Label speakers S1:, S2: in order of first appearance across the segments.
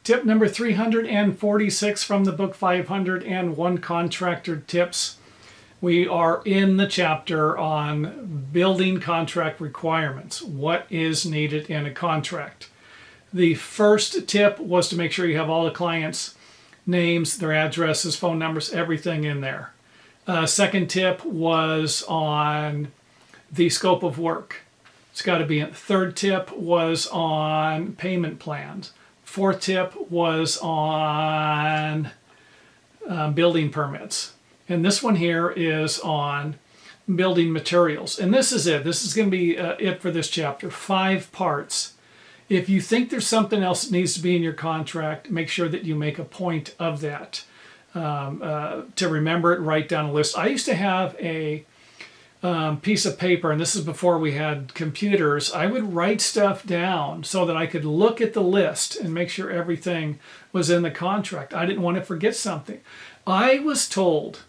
S1: Tip number 346 from the book 501 Contractor Tips. We are in the chapter on building contract requirements. What is needed in a contract? The first tip was to make sure you have all the clients' names, their addresses, phone numbers, everything in there. Second tip was on the scope of work. It's got to be in. Third tip was on payment plans. Fourth tip was on building permits. And this one here is on building materials. And this is it. This is going to be it for this chapter. 5 parts. If you think there's something else that needs to be in your contract, make sure that you make a point of that. To remember it, write down a list. I used to have a piece of paper, and this is before we had computers. I would write stuff down so that I could look at the list and make sure everything was in the contract. I didn't want to forget something. I was told,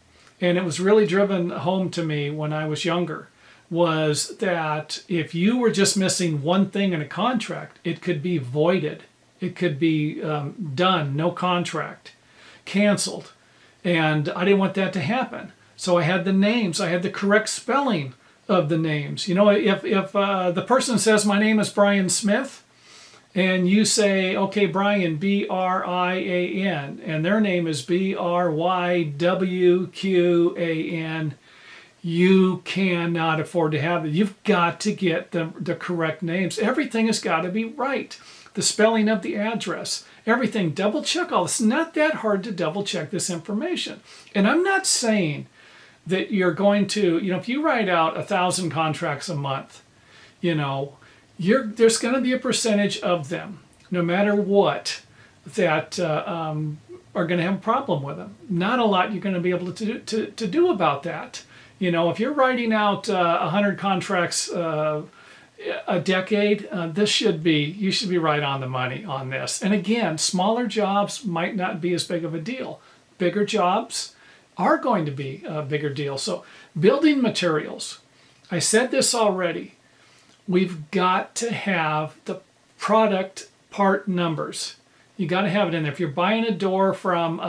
S1: and it was really driven home to me when I was younger, was that if you were just missing one thing in a contract, it could be voided. It could be done, no contract, canceled. And I didn't want that to happen. So I had the names, I had the correct spelling of the names. You know, if the person says my name is Brian Smith, and you say, okay, Brian, B-R-I-A-N, and their name is B-R-Y-W-Q-A-N, you cannot afford to have it. You've got to get the correct names. Everything has got to be right. The spelling of the address, everything. Double check all this. It's not that hard to double check this information. And I'm not saying that you're going to, you know, if you write out 1,000 contracts a month, you know, there's going to be a percentage of them, no matter what, that are going to have a problem with them. Not a lot you're going to be able to do about that. You know, if you're writing out 100 contracts a decade, you should be right on the money on this. And again, smaller jobs might not be as big of a deal. Bigger jobs are going to be a bigger deal. So building materials, I said this already, we've got to have the product part numbers. You got to have it in there. If you're buying a door from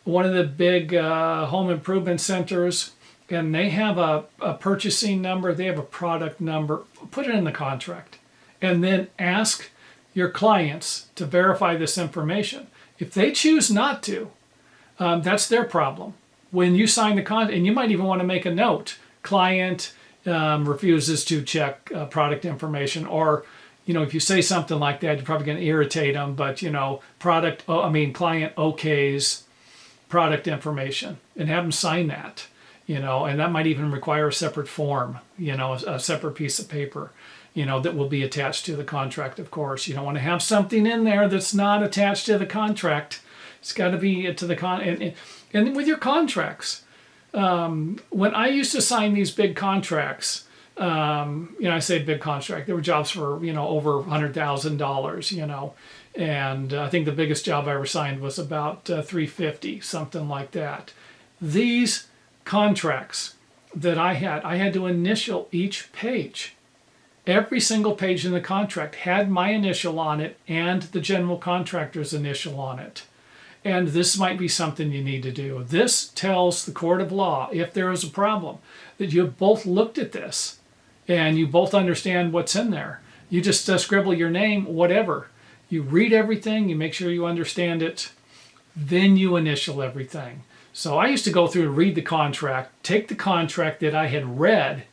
S1: one of the big home improvement centers and they have a purchasing number, they have a product number, put it in the contract. And then ask your clients to verify this information. If they choose not to, that's their problem. When you sign the contract, and you might even want to make a note, client refuses to check product information, or, you know, if you say something like that, you're probably going to irritate them, but, you know, client okays product information, and have them sign that, you know, and that might even require a separate form, you know, a separate piece of paper, you know, that will be attached to the contract, of course. You don't want to have something in there that's not attached to the contract. It's got to be to the and with your contracts, when I used to sign these big contracts, you know, I say big contract, there were jobs for, you know, over $100,000, you know, and I think the biggest job I ever signed was about $350, something like that. These contracts that I had to initial each page. Every single page in the contract had my initial on it and the general contractor's initial on it. And this might be something you need to do. This tells the court of law, if there is a problem, that you have both looked at this and you both understand what's in there. You just scribble your name, whatever. You read everything, you make sure you understand it, then you initial everything. So I used to go through and read the contract, take the contract that I had read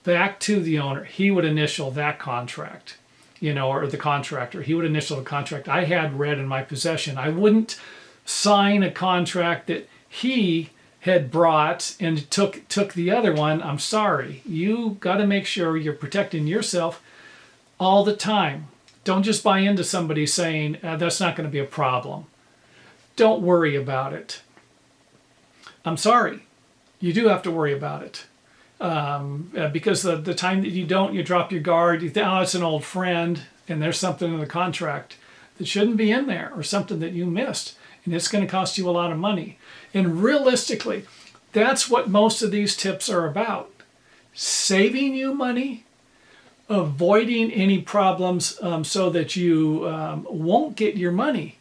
S1: back to the owner. He would initial that contract, you know, or the contractor. He would initial the contract I had read in my possession. I wouldn't sign a contract that he had brought and took the other one. I'm sorry. You got to make sure you're protecting yourself all the time. Don't just buy into somebody saying, that's not going to be a problem. Don't worry about it. I'm sorry. You do have to worry about it. Because the time that you don't, you drop your guard, you think, oh, it's an old friend, and there's something in the contract that shouldn't be in there, or something that you missed, and it's going to cost you a lot of money. And realistically, that's what most of these tips are about. Saving you money, avoiding any problems so that you won't get your money.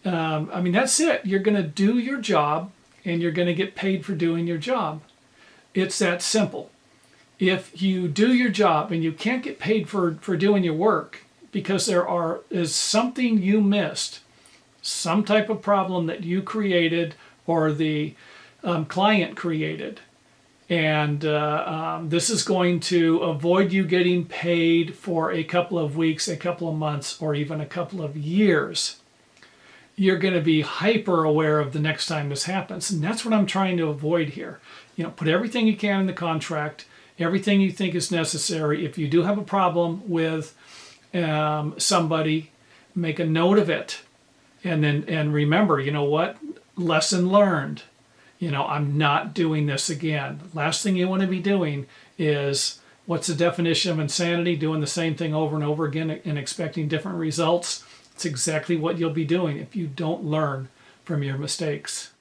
S1: I mean, that's it. You're going to do your job and you're going to get paid for doing your job. It's that simple. If you do your job and you can't get paid for doing your work because there is something you missed, some type of problem that you created or the client created, and this is going to avoid you getting paid for a couple of weeks, a couple of months, or even a couple of years, you're going to be hyper aware of the next time this happens. And that's what I'm trying to avoid here. Put everything you can in the contract, everything you think is necessary. If you do have a problem with somebody, make a note of it. And remember, what? Lesson learned. I'm not doing this again. Last thing you want to be doing is, what's the definition of insanity? Doing the same thing over and over again and expecting different results. It's exactly what you'll be doing if you don't learn from your mistakes.